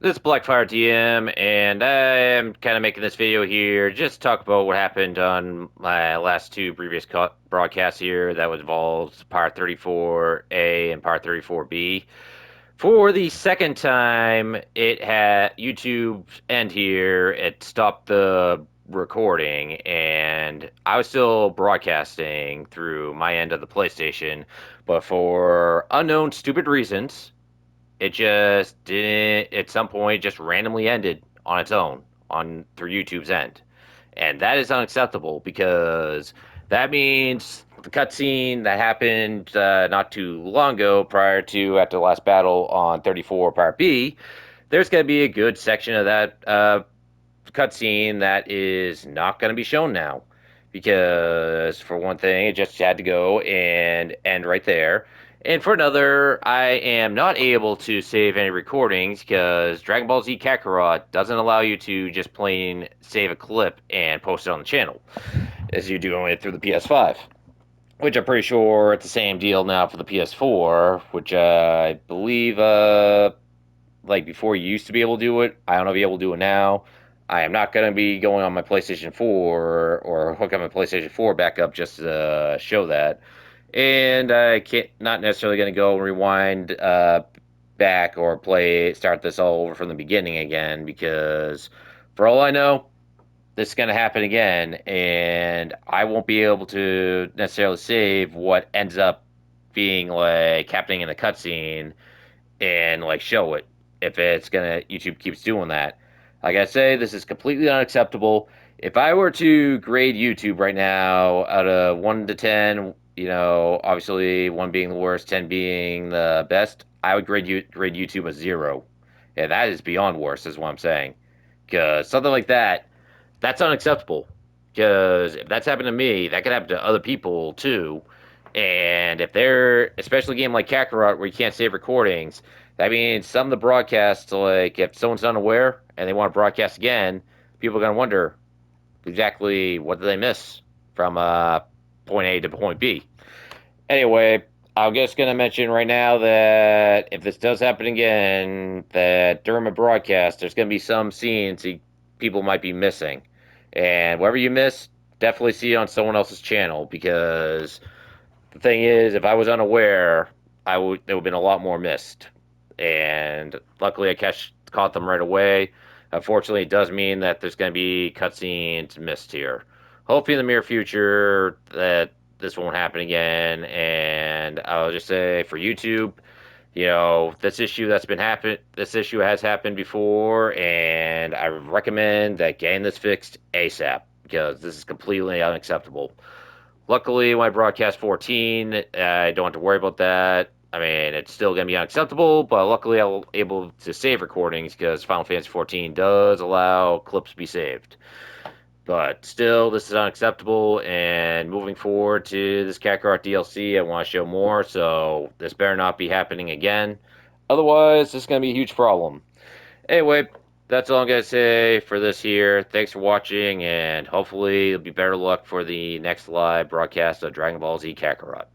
This is Blackfire DM, and I am kind of making this video here just to talk about what happened on my last two previous broadcasts here that was involved Part 34A and Part 34B. For the second time, it had YouTube's end here. It stopped the recording, and I was still broadcasting through my end of the PlayStation, but for unknown stupid reasons, it just didn't at some point just randomly ended on its own on through YouTube's end. And that is unacceptable because that means the cutscene that happened not too long ago prior to after the last battle on 34 Part B, there's going to be a good section of that cutscene that is not going to be shown now. Because, for one thing, it just had to go and end right there. And for another, I am not able to save any recordings because Dragon Ball Z Kakarot doesn't allow you to just plain save a clip and post it on the channel as you do it through the PS5. Which I'm pretty sure it's the same deal now for the PS4, which I believe like before you used to be able to do it. I don't know if you're able to do it now. I am not going to be going on my PlayStation 4 or hook up my PlayStation 4 back up just to show that. And I can't not necessarily going to go rewind back or start this all over from the beginning again because for all I know, this is going to happen again, and I won't be able to necessarily save what ends up being like happening in the cutscene and like show it if it's gonna YouTube keeps doing that. Like I say, this is completely unacceptable. If I were to grade YouTube right now out of 1 to 10, obviously one being the worst, 10 being the best, I would grade YouTube a 0. Yeah, that is beyond worse, is what I'm saying. Because something like that, that's unacceptable. Because if that's happened to me, that could happen to other people too. And if they're, especially a game like Kakarot where you can't save recordings, that means some of the broadcasts, like if someone's unaware and they want to broadcast again, people are going to wonder exactly what did they miss from point A to point B. Anyway, I'm just going to mention right now that if this does happen again, that during a broadcast, there's going to be some scenes people might be missing. And whatever you miss, definitely see it on someone else's channel because the thing is, if I was unaware, there would have been a lot more missed. And luckily, caught them right away. Unfortunately, it does mean that there's going to be cutscenes missed here. Hopefully, in the near future, that this won't happen again. And I'll just say for YouTube, this issue has happened before, and I recommend that getting this fixed ASAP because this is completely unacceptable. Luckily, when I broadcast 14, I don't have to worry about that. I mean, it's still going to be unacceptable, but luckily I'm able to save recordings because Final Fantasy 14 does allow clips to be saved. But still, this is unacceptable, and moving forward to this Kakarot DLC, I want to show more, so this better not be happening again. Otherwise, this is going to be a huge problem. Anyway, that's all I'm going to say for this here. Thanks for watching, and hopefully it'll be better luck for the next live broadcast of Dragon Ball Z Kakarot.